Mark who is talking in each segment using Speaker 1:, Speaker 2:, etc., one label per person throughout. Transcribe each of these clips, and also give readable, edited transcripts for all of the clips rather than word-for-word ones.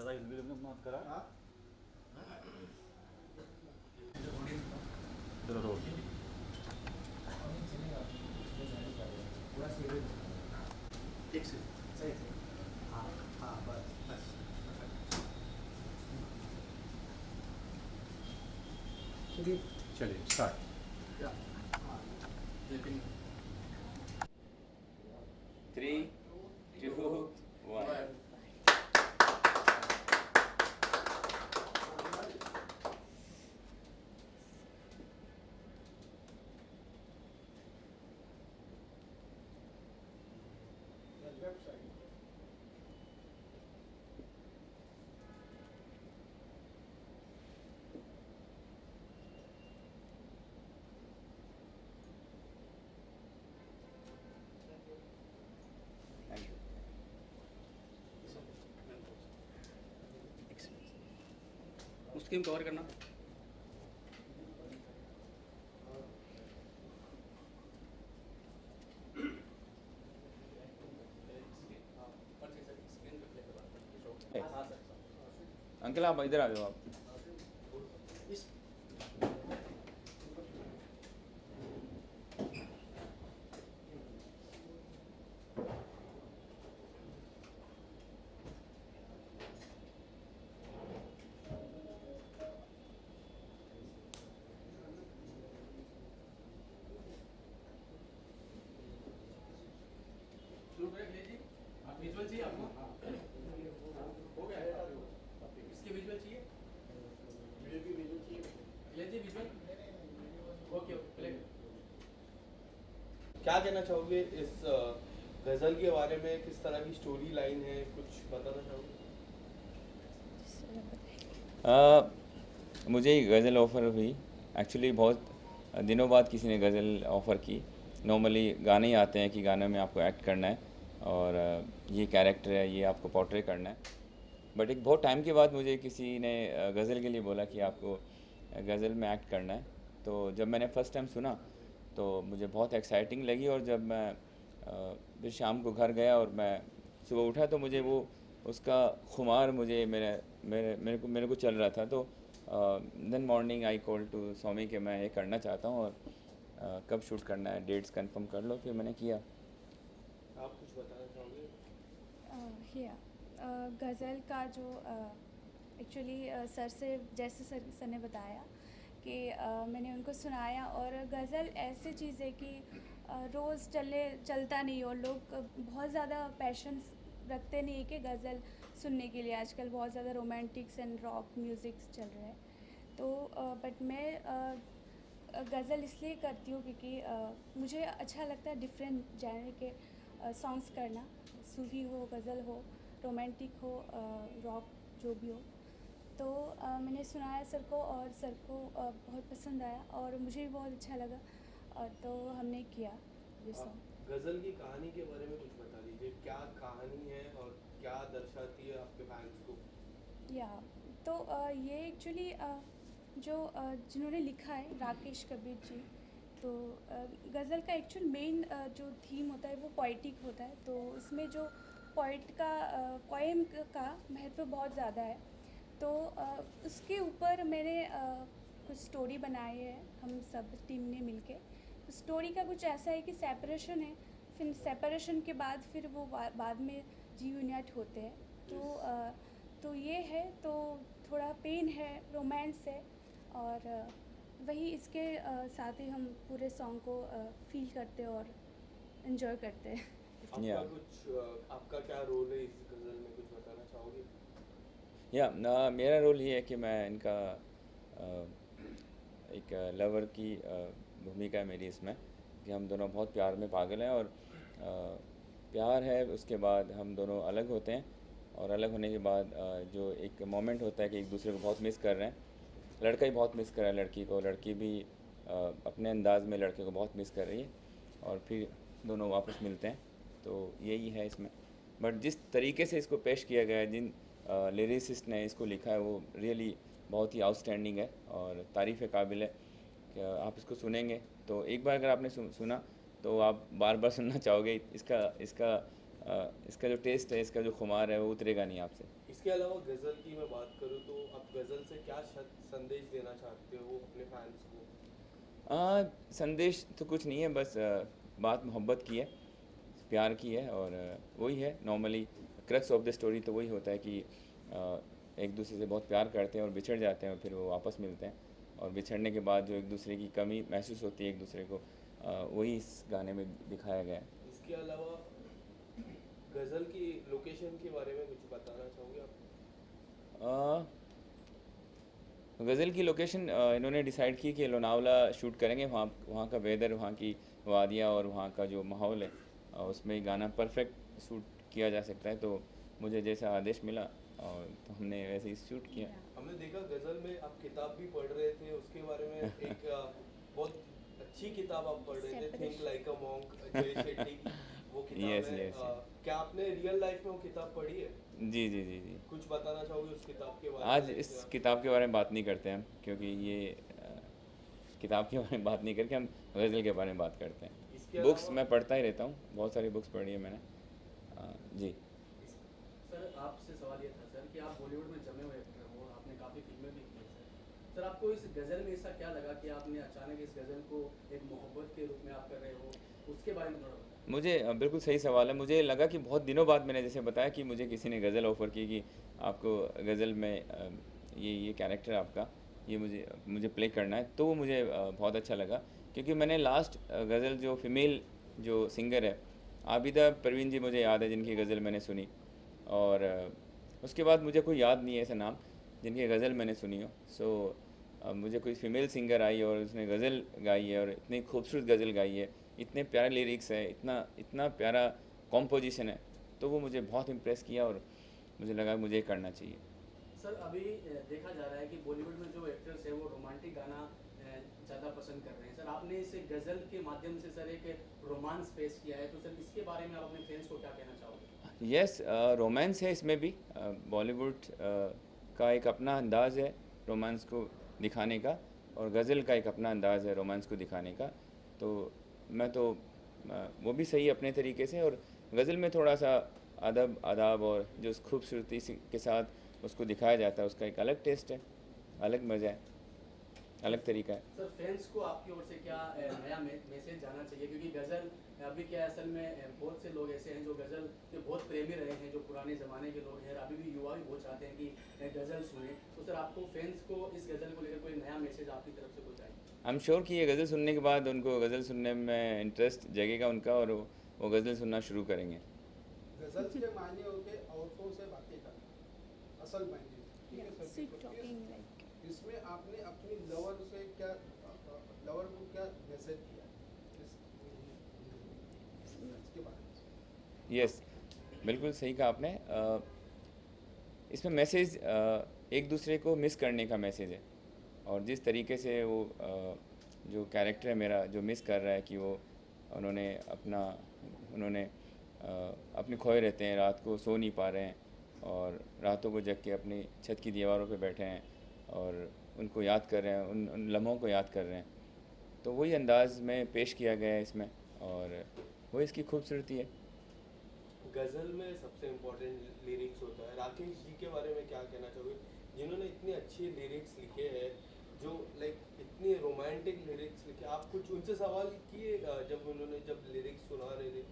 Speaker 1: ज़्यादा हिलमिल मत करा। चलो रोल।
Speaker 2: एक से सही है। हाँ हाँ बस बस चलिए
Speaker 1: चलिए स्टार्ट।
Speaker 2: हाँ लेकिन
Speaker 3: 3, 2, 1. Thank you.
Speaker 2: उसकी कवर करना
Speaker 3: अंकल आप इधर आ जाओ आप।
Speaker 2: विजुअल चाहिए आपको? हो गया इसके विजुअल चाहिए? विजुअल चाहिए जी विजुअल। Okay play.
Speaker 4: क्या कहना चाहोगे इस गज़ल के बारे में? किस तरह की स्टोरी लाइन है, कुछ बताना चाहोगे?
Speaker 3: मुझे एक गज़ल ऑफ़र हुई। एक्चुअली बहुत दिनों बाद किसी ने गज़ल ऑफ़र की। नॉर्मली गाने ही आते हैं कि गाने में आपको एक्ट करना है और ये कैरेक्टर है, ये आपको पोर्ट्रे करना है। बट एक बहुत टाइम के बाद मुझे किसी ने गज़ल के लिए बोला कि आपको गज़ल में एक्ट करना है। तो जब मैंने फ़र्स्ट टाइम सुना तो मुझे बहुत एक्साइटिंग लगी और जब मैं फिर शाम को घर गया और मैं सुबह उठा तो मुझे वो उसका खुमार मुझे मेरे को चल रहा था। तो then morning I call to Swami कि मैं ये करना चाहता हूँ और कब शूट करना है, डेट्स कंफर्म कर लो। फिर मैंने किया।
Speaker 4: आप कुछ बताना चाहोगे?
Speaker 5: गज़ल का जो एक्चुअली सर से जैसे सर ने बताया कि मैंने उनको सुनाया और गज़ल ऐसी चीज़ है कि रोज़ चलता नहीं और लोग बहुत ज़्यादा पैशन रखते नहीं है कि गज़ल सुनने के लिए। आजकल बहुत ज़्यादा रोमांटिक्स एंड रॉक म्यूज़िक चल रहा है। तो बट मैं गज़ल इसलिए करती हूँ क्योंकि मुझे अच्छा लगता है डिफरेंट जैनर के सॉन्ग्स करना। सूफ़ी हो, गज़ल हो, रोमांटिक हो, रॉक जो भी हो। तो मैंने सुनाया सर को और सर को बहुत पसंद आया और मुझे भी बहुत अच्छा लगा तो हमने किया ये सॉन्ग।
Speaker 4: गज़ल की कहानी के बारे में कुछ बता दीजिए। क्या कहानी है और क्या दर्शाती है आपके फैंस को?
Speaker 5: या तो ये एक्चुअली जो जिन्होंने लिखा है राकेश कबीर जी। तो गज़ल का एक्चुअल मेन जो थीम होता है वो पोइटिक होता है। तो इसमें जो पोइट का पोएम का महत्व बहुत ज़्यादा है। तो उसके ऊपर मैंने कुछ स्टोरी बनाई है हम सब टीम ने मिलके। तो स्टोरी का कुछ ऐसा है कि सेपरेशन है, फिर सेपरेशन के बाद फिर वो बाद में रीयूनाइट होते हैं। तो ये है, तो थोड़ा पेन है, रोमांस है और वही इसके साथ ही हम पूरे सॉन्ग को फील करते हैं और इन्जॉय करते हैं।
Speaker 4: आपका क्या रोल है इस गज़ल में, कुछ बताना चाहोगे?
Speaker 3: मेरा रोल ये है कि मैं इनका एक लवर की भूमिका है मेरी इसमें कि हम दोनों बहुत प्यार में पागल हैं और प्यार है। उसके बाद हम दोनों अलग होते हैं और अलग होने के बाद जो एक मोमेंट होता है कि एक दूसरे को बहुत मिस कर रहे हैं। लड़का ही बहुत मिस कर रहा है लड़की को, लड़की भी अपने अंदाज में लड़के को बहुत मिस कर रही है और फिर दोनों वापस मिलते हैं। तो यही है इसमें। बट जिस तरीके से इसको पेश किया गया है, जिन लिरिसिस्ट ने इसको लिखा है, वो रियली बहुत ही आउटस्टैंडिंग है और तारीफ़ काबिल है कि आप इसको सुनेंगे तो एक बार अगर आपने सुना तो आप बार बार सुनना चाहोगे। इसका इसका जो टेस्ट है, इसका जो खुमार है वो उतरेगा नहीं आपसे।
Speaker 4: इसके अलावा गज़ल की मैं बात करूँ तो आप गज़ल से क्या संदेश देना चाहते हो अपने फैंस को?
Speaker 3: संदेश तो कुछ नहीं है, बस बात मोहब्बत की है, प्यार की है, और वही है normally crux of the story. तो वही होता है कि एक दूसरे से बहुत प्यार करते हैं और बिछड़ जाते हैं, और फिर वो वापस मिलते हैं, और बिछड़ने के बाद जो एक दूसरे की कमी महसूस होती है एक दूसरे को, वही इस गाने में दिखाया गया है।
Speaker 4: इसके अलावा गज़ल की लोकेशन के बारे में कुछ बताना चाहोगे आप?
Speaker 3: गज़ल की लोकेशन इन्होंने डिसाइड की कि लोनावला शूट करेंगे। वहाँ वहाँ का वेदर, वहाँ की वादियाँ और वहाँ का जो माहौल है, उसमें गाना परफेक्ट शूट किया जा सकता है। तो मुझे जैसा आदेश मिला और तो हमने वैसे ही शूट किया।
Speaker 4: हमने देखा गज़ल में आप किताब भी पढ़ रहे थे, उसके बारे में एक बहुत अच्छी किताब आप पढ़ रहे थे, थिंक लाइक अ मॉन्क, जय शेट्टी की वो किताब
Speaker 3: Yes,
Speaker 4: है।
Speaker 3: yes,
Speaker 4: क्या आपने रियल लाइफ में वो किताब पढ़ी है?
Speaker 3: जी जी जी जी।
Speaker 4: कुछ बताना चाहोगे उस किताब के बारे में?
Speaker 3: आज इस किताब के बारे में बात नहीं करते हम, क्योंकि ये किताब के बारे में बात नहीं करके हम गज़ल के बारे में बात करते
Speaker 4: इसके
Speaker 3: हैं। बुक्स
Speaker 4: अलावा-
Speaker 3: मैं पढ़ता ही रहता हूँ, बहुत सारी बुक्स पढ़ी है मैंने। जी।
Speaker 2: सर आपसे सवाल ये था सर कि आप बॉलीवुड में जमे हुए एक्टर हो, आपने काफ़ी फिल्में भी की हैं सर। सर आपको इस गज़ल में ऐसा क्या लगा कि आपने अचानक इस गज़ल को एक मोहब्बत के रूप में आप कर रहे हो, उसके बारे में थोड़ा बताएं।
Speaker 3: मुझे बिल्कुल सही सवाल है। मुझे लगा कि बहुत दिनों बाद, मैंने जैसे बताया कि मुझे किसी ने गज़ल ऑफ़र की कि आपको गज़ल में ये कैरेक्टर आपका, ये मुझे प्ले करना है, तो वो मुझे बहुत अच्छा लगा। क्योंकि मैंने लास्ट गज़ल जो फीमेल जो सिंगर है, आबिदा परवीन जी मुझे याद है, जिनकी गज़ल मैंने सुनी, और उसके बाद मुझे कोई याद नहीं है ऐसा नाम जिनकी गज़ल मैंने सुनी हो। सो मुझे कोई फीमेल सिंगर आई और उसने गज़ल गाई है, और इतनी खूबसूरत गज़ल गाई है, इतने प्यारे लिरिक्स है, इतना प्यारा कॉम्पोजिशन है, तो वो मुझे बहुत इम्प्रेस किया और मुझे लगा मुझे करना चाहिए।
Speaker 2: सर अभी देखा जा रहा है कि बॉलीवुड में जो एक्टर्स है वो रोमांटिक गाना ज़्यादा पसंद कर रहे हैं। सर आपने इस गज़ल के माध्यम से सर एक रोमांस पेश किया है, तो सर इसके बारे में आप अपने फ्रेंड्स को क्या कहना चाहोगे?
Speaker 3: यस, रोमांस है इसमें भी। बॉलीवुड का एक अपना अंदाज़ है रोमांस को दिखाने का, और गज़ल का एक अपना अंदाज़ है रोमांस को दिखाने का। तो मैं तो वो भी सही अपने तरीके से, और गज़ल में थोड़ा सा अदब आदाब और जो उस खूबसूरती के साथ उसको दिखाया जाता है, उसका एक अलग टेस्ट है, अलग मज़ा है, अलग तरीका है।
Speaker 2: सर फैंस को आपकी ओर से क्या नया मैसेज जाना चाहिए, क्योंकि गज़ल अभी क्या है, असल में बहुत से लोग ऐसे हैं जो गज़ल के बहुत प्रेमी रहे हैं, जो पुराने ज़माने के लोग हैं, अभी भी युवा भी बहुत चाहते हैं कि गज़ल सुने। तो सर आपको फैंस को इस गज़ल को लेकर कोई नया मैसेज आपकी तरफ से कुछ आए?
Speaker 3: आई एम श्योर कि ये गज़ल सुनने के बाद उनको गज़ल सुनने में इंटरेस्ट जगेगा उनका, और वो गज़ल सुनना शुरू करेंगे।
Speaker 6: गज़ल के मायने होते औरतों से बातें करना, असल मायने, ठीक है सर।
Speaker 5: स्वीट
Speaker 6: तो
Speaker 5: टॉकिंग लाइक
Speaker 6: इसमें आपने अपनी लवर से क्या, लवर को क्या मैसेज दिया इसके बारे में?
Speaker 3: यस, बिल्कुल सही कहा आपने। इसमें मैसेज एक दूसरे को मिस करने का मैसेज है, और जिस तरीके से वो जो कैरेक्टर है मेरा, जो मिस कर रहा है कि वो उन्होंने अपने खोए रहते हैं, रात को सो नहीं पा रहे हैं, और रातों को जग के अपनी छत की दीवारों पे बैठे हैं और उनको याद कर रहे हैं, उन लम्हों को याद कर रहे हैं। तो वही अंदाज़ में पेश किया गया है इसमें, और वो इसकी खूबसूरती है।
Speaker 4: गज़ल में सबसे इम्पोर्टेंट लिरिक्स होता है। राकेश जी के बारे में क्या कहना चाहोगे, जिन्होंने इतने अच्छे लिरिक्स लिखे हैं, जो लाइक इतने रोमांटिक लिरिक्स लिखे? आप कुछ उनसे सवाल किए जब लिरिक्स सुना रहे थे,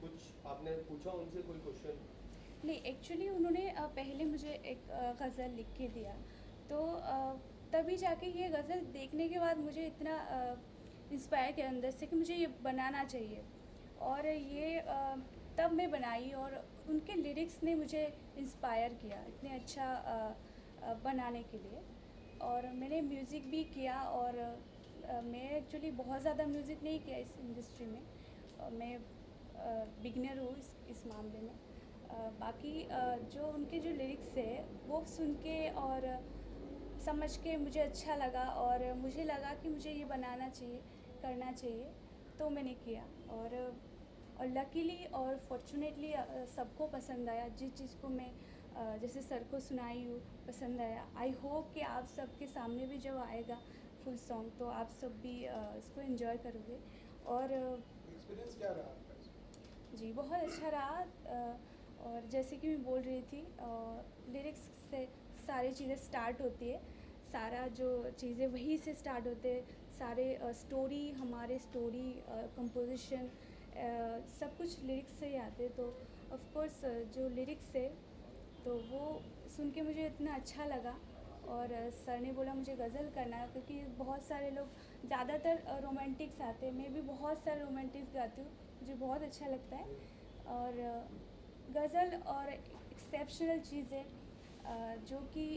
Speaker 4: कुछ आपने पूछा उनसे कोई क्वेश्चन?
Speaker 5: नहीं, एक्चुअली उन्होंने पहले मुझे एक गज़ल लिख के दिया, तो तभी जाके ये गज़ल देखने के बाद मुझे इतना इंस्पायर किया अंदर से कि मुझे ये बनाना चाहिए, और ये तब मैं बनाई, और उनके लिरिक्स ने मुझे इंस्पायर किया इतने अच्छा बनाने के लिए। और मैंने म्यूज़िक भी किया, और मैं एक्चुअली बहुत ज़्यादा म्यूज़िक नहीं किया इस इंडस्ट्री में, मैं बिगनर हूँ इस मामले में। बाकी जो उनके जो लिरिक्स है वो सुन के और समझ के मुझे अच्छा लगा, और मुझे लगा कि मुझे ये बनाना चाहिए, करना चाहिए, तो मैंने किया। और लकीली और फॉर्चुनेटली सबको पसंद आया। जिस चीज़ को मैं जैसे सर को सुनाई हूँ पसंद आया। आई होप कि आप सबके सामने भी जब आएगा फुल सॉन्ग, तो आप सब भी इसको एंजॉय करोगे। और
Speaker 6: एक्सपीरियंस क्या रहा आपका इसमें?
Speaker 5: जी बहुत अच्छा रहा। और जैसे कि मैं बोल रही थी, लिरिक्स से सारी चीज़ें स्टार्ट होती है, सारा जो चीज़ें वहीं से स्टार्ट होते हैं, सारे स्टोरी, हमारे स्टोरी, कंपोजिशन, सब कुछ लिरिक्स से ही आते हैं। तो ऑफ कोर्स जो लिरिक्स है तो वो सुन के मुझे इतना अच्छा लगा। और सर ने बोला मुझे गज़ल करना है, क्योंकि बहुत सारे लोग ज़्यादातर रोमांटिक्स आते हैं, मैं भी बहुत सारे रोमांटिक्स गाती हूँ, मुझे बहुत अच्छा लगता है। और गज़ल और एक्सेप्शनल चीज़ है, जो कि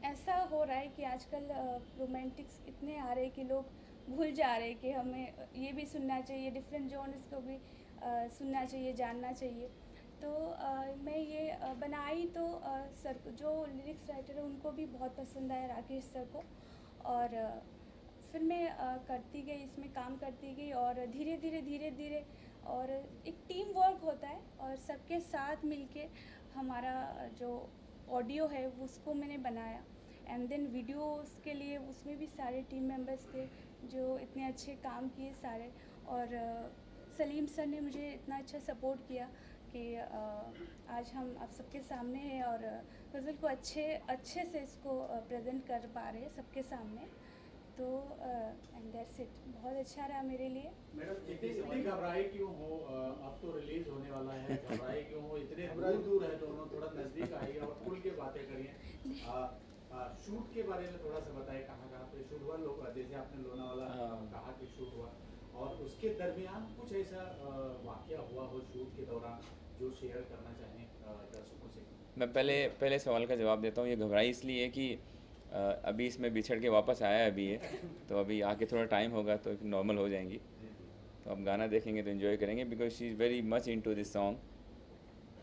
Speaker 5: ऐसा हो रहा है कि आजकल रोमांटिक्स इतने आ रहे हैं कि लोग भूल जा रहे हैं कि हमें ये भी सुनना चाहिए, डिफरेंट जॉनर्स को भी सुनना चाहिए, जानना चाहिए। तो मैं ये बनाई तो सर को, जो लिरिक्स राइटर है उनको भी बहुत पसंद आया, राकेश सर को। और फिर मैं करती गई, इसमें काम करती गई, और धीरे धीरे और एक टीम वर्क होता है, और सबके साथ मिलके हमारा जो ऑडियो है उसको मैंने बनाया। एंड देन वीडियोस के लिए उसमें भी सारे टीम मेंबर्स थे जो इतने अच्छे काम किए सारे। और सलीम सर ने मुझे इतना अच्छा सपोर्ट किया कि आज हम आप सबके सामने हैं, और गज़ल को अच्छे से इसको प्रेजेंट कर पा रहे हैं सबके सामने। तो एंड दैट्स इट, बहुत अच्छा रहा मेरे लिए।
Speaker 1: मैडम इतनी घबराए क्यों हो? अब तो रिलीज होने वाला है, घबराए क्यों हो? इतने दूर दूर है दोनों, थोड़ा नजदीक आइए और खुल के बातें करिए। शूट के बारे में थोड़ा सा बताइए, कहाँ कहाँ पे शूट हुआ? लोग जैसे आपने लोनावाला कहा कि शूट हुआ, और उसके दरमियान कुछ ऐसा वाकया हुआ हो शूट के दौरान जो शेयर करना चाहें दर्शकों से?
Speaker 3: मैं पहले सवाल का जवाब देता हूँ। ये घबराई इसलिए है कि अभी इसमें बिछड़ के वापस आया है अभी ये, तो अभी आके थोड़ा टाइम होगा तो नॉर्मल हो जाएंगी। तो आप गाना देखेंगे तो एंजॉय करेंगे, because she is very much into this song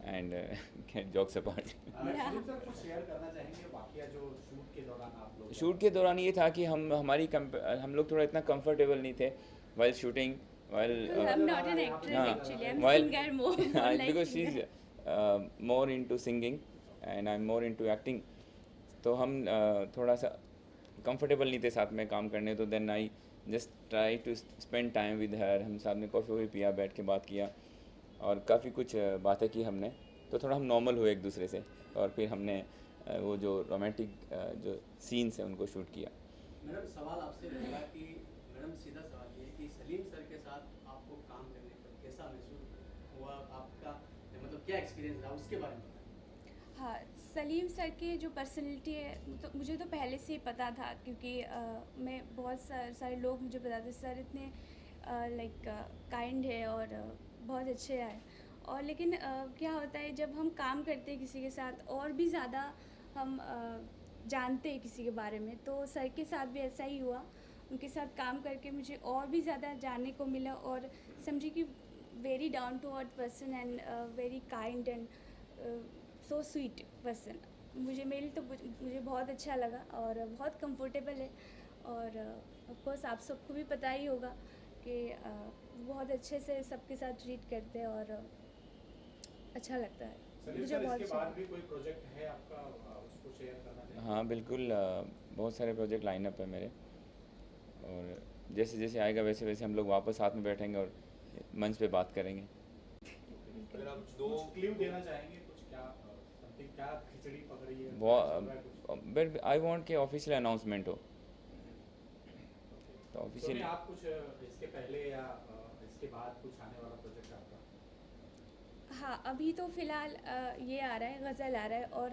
Speaker 3: and jokes apart.
Speaker 1: Sir कुछ शेयर करना चाहेंगे वाकया जो शूट के दौरान आप लोग?
Speaker 3: शूट के दौरान ये था कि हम लोग थोड़ा इतना कंफर्टेबल नहीं थे while shooting,
Speaker 5: I'm not an actress
Speaker 3: हाँ,
Speaker 5: actually, I'm
Speaker 3: while-
Speaker 5: singer more like
Speaker 3: because she's
Speaker 5: singer.
Speaker 3: more into singing and I'm more into acting. तो हम थोड़ा सा कंफर्टेबल नहीं थे साथ में काम करने, तो then I just try to spend time with her. हम साथ में कॉफ़ी वॉफ़ी पिया, बैठ के बात किया, और काफ़ी कुछ बातें की हमने, तो थोड़ा हम नॉर्मल हुए एक दूसरे से, और फिर हमने वो जो रोमांटिक जो सीन्स हैं उनको शूट किया।
Speaker 2: मैडम सवाल आपसे रहेगा कि मैडम सीधा सवाल ये है कि सलीम सर के साथ आपको काम करने पर कैसा महसूस हुआ? आपका मतलब क्या एक्सपीरियंस रहा, उसके बारे में बताएं।
Speaker 5: हाँ, सलीम सर की जो पर्सनैलिटी है तो मुझे तो पहले से ही पता था, क्योंकि मैं बहुत सारे लोग मुझे बताते सर इतने लाइक काइंड है और बहुत अच्छे हैं। और लेकिन क्या होता है जब हम काम करते हैं किसी के साथ, और भी ज़्यादा हम जानते हैं किसी के बारे में, तो सर के साथ भी ऐसा ही हुआ। उनके साथ काम करके मुझे और भी ज़्यादा जानने को मिला, और समझिए कि very down to earth person and very kind and so sweet person. मेरे लिए तो मुझे बहुत अच्छा लगा और बहुत कंफर्टेबल है। और ऑफ कोर्स आप सबको भी पता ही होगा कि बहुत अच्छे से सबके साथ ट्रीट करते हैं, और अच्छा लगता है मुझे बहुत
Speaker 1: इसके
Speaker 5: अच्छा
Speaker 1: बाद
Speaker 5: लगा।
Speaker 1: भी कोई प्रोजेक्ट है आपका, उसको शेयर करना चाहेंगे?
Speaker 3: हाँ बिल्कुल, बहुत सारे प्रोजेक्ट लाइन अप है मेरे, और जैसे जैसे आएगा वैसे वैसे हम लोग वापस साथ में बैठेंगे और मंच पे बात करेंगे।
Speaker 4: अगर आप दो
Speaker 1: कुछ क्लू देना चाहेंगे? कुछ क्या समथिंग, क्या खिचड़ी पक रही है, क्या चल रहा है कुछ?
Speaker 3: बट आई वांट कि ऑफिशियल अनाउंसमेंट हो, तो ऑफिशियल।
Speaker 1: सोनी, आप कुछ इसके पहले या इसके बाद कुछ आने वाला प्रोजेक्ट आपका?
Speaker 5: हाँ, अभी तो फ़िलहाल ये आ रहा है, गज़ल आ रहा है। और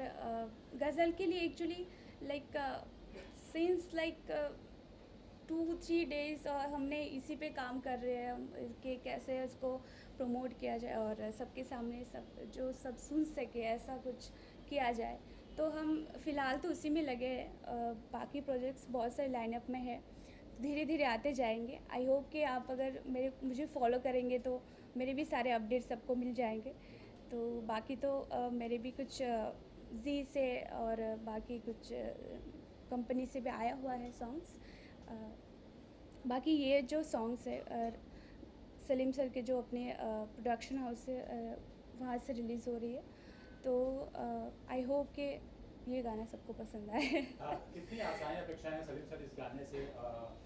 Speaker 5: गज़ल के लिए actually like since like 2-3 days हमने इसी पे काम कर रहे हैं हम, कि कैसे इसको प्रमोट किया जाए और सबके सामने सब सुन सके, ऐसा कुछ किया जाए। तो हम फ़िलहाल तो उसी में लगे हैं। बाकी प्रोजेक्ट्स बहुत सारे लाइनअप में है, धीरे धीरे आते जाएंगे। आई होप कि आप अगर मुझे फॉलो करेंगे तो मेरे भी सारे अपडेट्स सबको मिल जाएंगे। तो बाकी तो मेरे भी कुछ जी से और बाकी कुछ कंपनी से भी आया हुआ है सॉन्ग्स। बाकी ये जो सॉन्ग्स है सलीम सर के जो अपने प्रोडक्शन हाउस से वहाँ से रिलीज़ हो रही है, तो आई होप कि ये गाना सबको पसंद आए।
Speaker 1: कितनी आशाएं अपेक्षाएं हैं सलीम सर इस गाने से,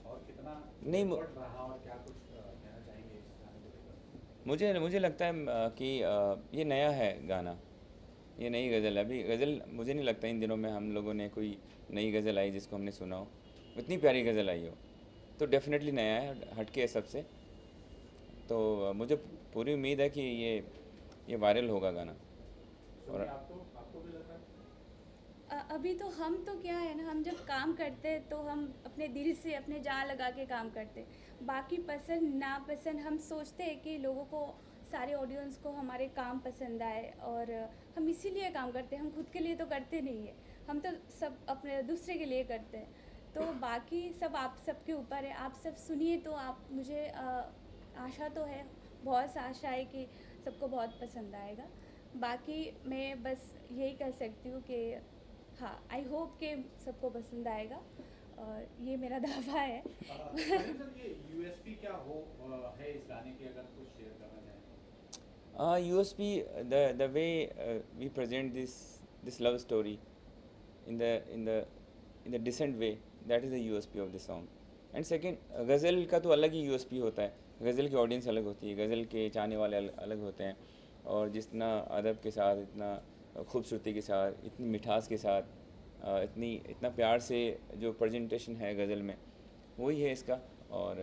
Speaker 1: और कितना
Speaker 3: नहीं,
Speaker 1: effort रहा, और क्या कुछ कहना चाहेंगे इस गाने को लेकर?
Speaker 3: मुझे लगता है कि ये नया है गाना, ये नई गज़ल है। अभी गज़ल मुझे नहीं लगता इन दिनों में हम लोगों ने कोई नई गज़ल आई जिसको हमने सुना हो, इतनी प्यारी गज़ल आई हो। तो डेफिनेटली नया है, हटके है सबसे। तो मुझे पूरी उम्मीद है कि ये वायरल होगा गाना।
Speaker 1: और आपको भी लग रहा है?
Speaker 5: अभी तो हम तो क्या है ना, हम जब काम करते हैं तो हम अपने दिल से अपने जान लगा के काम करते हैं। बाकी पसंद नापसंद हम सोचते हैं कि लोगों को, सारे ऑडियंस को हमारे काम पसंद आए, और हम इसीलिए काम करते हैं। हम खुद के लिए तो करते नहीं है, हम तो सब अपने दूसरे के लिए करते हैं। तो बाकी सब आप सबके ऊपर है, आप सब सुनिए। तो आप मुझे आशा तो है, बहुत सा आशा है कि सबको बहुत पसंद आएगा। बाकी मैं बस यही कह सकती हूँ कि हाँ, आई होप कि सबको पसंद आएगा, और ये मेरा दावा है।
Speaker 1: सलीम सर, ये यूएसपी क्या है इस गाने की, अगर कुछ शेयर करना चाहें?
Speaker 3: USP, the way we present this love story in the decent way, that is the USP of the song. And second, गज़ल का तो अलग ही USP होता है। गज़ल की ऑडियंस अलग होती है, गज़ल के चाहने वाले अलग होते हैं, और जितना अदब के साथ, इतना खूबसूरती के साथ, इतनी मिठास के साथ, इतना प्यार से जो प्रेजेंटेशन है गज़ल में, वही है इसका। और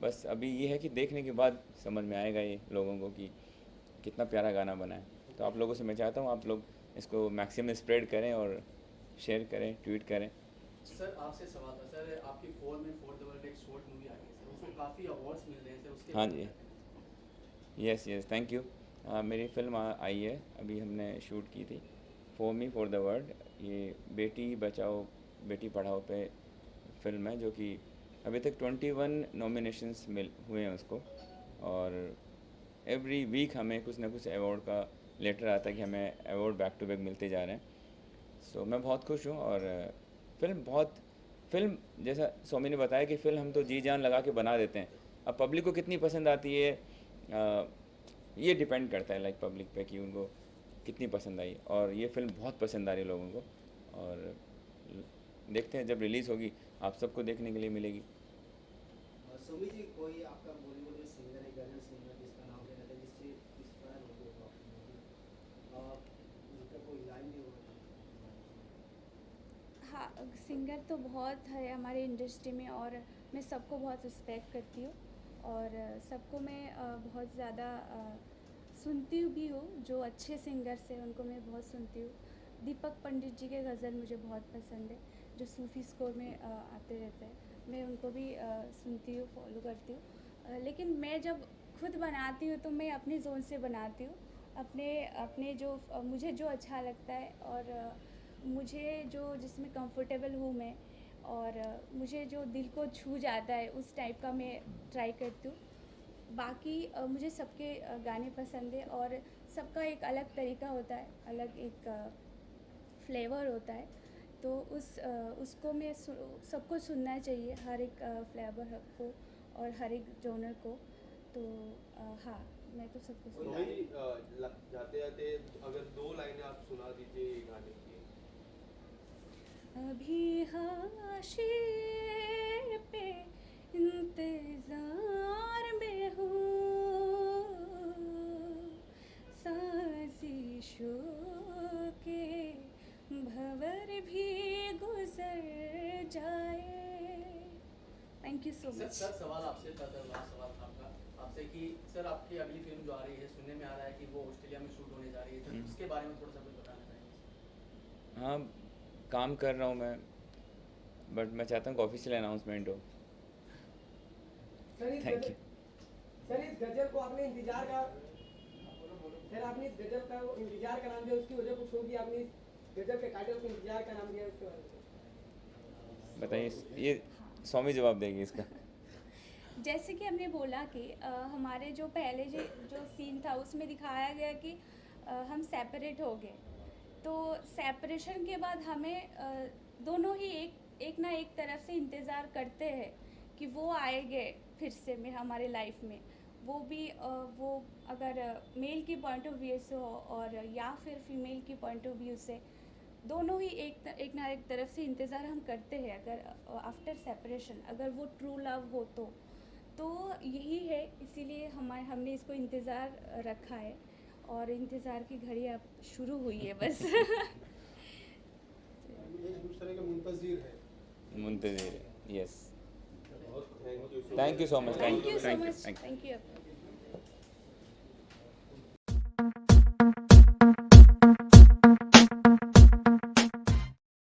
Speaker 3: बस अभी ये है कि देखने के बाद समझ में आएगा ये लोगों को कि कितना प्यारा गाना बना है। तो आप लोगों से मैं चाहता हूँ आप लोग इसको मैक्सिमम स्प्रेड करें और शेयर करें, ट्वीट करें।
Speaker 2: सर आपसे सवाल था सर, आपकी फोर द वर्ल्ड एक शॉर्ट मूवी आ गई है सर, उसको काफ़ी अवार्ड्स मिल रहे हैं सर, उसके
Speaker 3: हाँ
Speaker 2: बारे में
Speaker 3: जी,
Speaker 2: क्या कहना चाहिए?
Speaker 3: Yes thank you. मेरी फ़िल्म आई है, अभी हमने शूट की थी, फॉर द वर्ल्ड। ये बेटी बचाओ बेटी पढ़ाओ पे फिल्म है, जो कि अभी तक 21 नॉमिनेशंस हुए हैं उसको, और एवरी वीक हमें कुछ ना कुछ अवार्ड का लेटर आता है कि हमें अवार्ड बैक टू बैक मिलते जा रहे हैं। सो मैं बहुत खुश हूँ। और फिल्म जैसा स्वामी ने बताया कि फ़िल्म हम तो जी जान लगा के बना देते हैं। अब पब्लिक को कितनी पसंद आती है ये डिपेंड करता है लाइक पब्लिक पे कि उनको कितनी पसंद आई। और ये फ़िल्म बहुत पसंद आ रही है लोगों को, और देखते हैं जब रिलीज़ होगी आप सबको देखने के लिए मिलेगी।
Speaker 7: सुमी जी, कोई आपका बॉलीवुड में सिंगर है, गजल सिंगर जिसका नाम लेना था, जिससे इंस्पायर हो गए हो आप, जिसका कोई लाइन नहीं हुआ?
Speaker 5: हाँ, सिंगर तो बहुत है हमारे इंडस्ट्री में, और मैं सबको बहुत रिस्पेक्ट करती हूँ, और सबको मैं बहुत ज़्यादा सुनती भी हूँ। जो अच्छे सिंगर्स हैं उनको मैं बहुत सुनती हूँ। दीपक पंडित जी के गज़ल मुझे बहुत पसंद है, जो सूफ़ी स्कोर में आते रहते हैं, मैं उनको भी सुनती हूँ, फॉलो करती हूँ। लेकिन मैं जब खुद बनाती हूँ तो मैं अपनी जोन से बनाती हूँ, अपने जो मुझे जो अच्छा लगता है, और मुझे जो जिसमें कंफर्टेबल हूँ मैं, और मुझे जो दिल को छू जाता है उस टाइप का मैं ट्राई करती हूँ। बाकी मुझे सबके गाने पसंद है, और सबका एक अलग तरीका होता है, अलग एक फ्लेवर होता है। तो उसको मैं सबको सुनना चाहिए, हर एक फ्लेवर को और हर एक जॉनर को। तो हाँ, मैं तो सबको
Speaker 4: तो
Speaker 5: सुनती
Speaker 4: वही जाते जाते अगर 2 लाइनें आप सुना दीजिए ये गाने की।
Speaker 5: अभी हाशिए पे इंतज़ार में हूँ, साजिशों के भंवर भी गुजर जाए। Thank you so much.
Speaker 2: Sir सवाल आपसे था सर, लास्ट सवाल था आपसे कि सर आपकी अगली फिल्म जो आ रही है, सुनने में आ रहा है कि वो ऑस्ट्रेलिया में शूट होने जा रही है, तो उसके बारे में थोड़ा सा कुछ बताना चाहेंगे?
Speaker 3: हाँ, काम कर रहा हूँ मैं, बट मैं चाहता हूँ कि ऑफिशियल अनाउंसमेंट हो। Thank you.
Speaker 8: सर इस गजल को आपने इंतजार का, सर आपने इस गजल का वो इंतजार का नाम दिया, उसकी वजह कुछ होगी? आपने इस गजल के टाइटल को इंतजार का नाम दिया, उसके बारे में
Speaker 3: बताइए, ये स्वामी जवाब देंगे इसका।
Speaker 5: जैसे कि हमने बोला कि हमारे जो पहले जो सीन था उसमें दिखाया गया कि हम सेपरेट हो गए, तो सेपरेशन के बाद हमें दोनों ही एक ना एक तरफ से इंतज़ार करते हैं कि वो आएंगे फिर से में हमारे लाइफ में। वो भी वो अगर मेल की पॉइंट ऑफ व्यू से हो और या फिर फीमेल की पॉइंट ऑफ व्यू से, दोनों ही एक ना एक तरफ से इंतज़ार हम करते हैं। अगर आफ्टर सेपरेशन अगर वो ट्रू लव हो तो यही है, इसीलिए हमने इसको इंतज़ार रखा है और इंतज़ार की घड़ी अब शुरू हुई है बस।
Speaker 6: एक दूसरे के मुंतज़िर है।
Speaker 3: मुंतज़िर, yes.
Speaker 4: Thank you
Speaker 3: thank you so much,
Speaker 5: thank you so
Speaker 3: thank
Speaker 5: much,
Speaker 3: you.
Speaker 5: Thank you.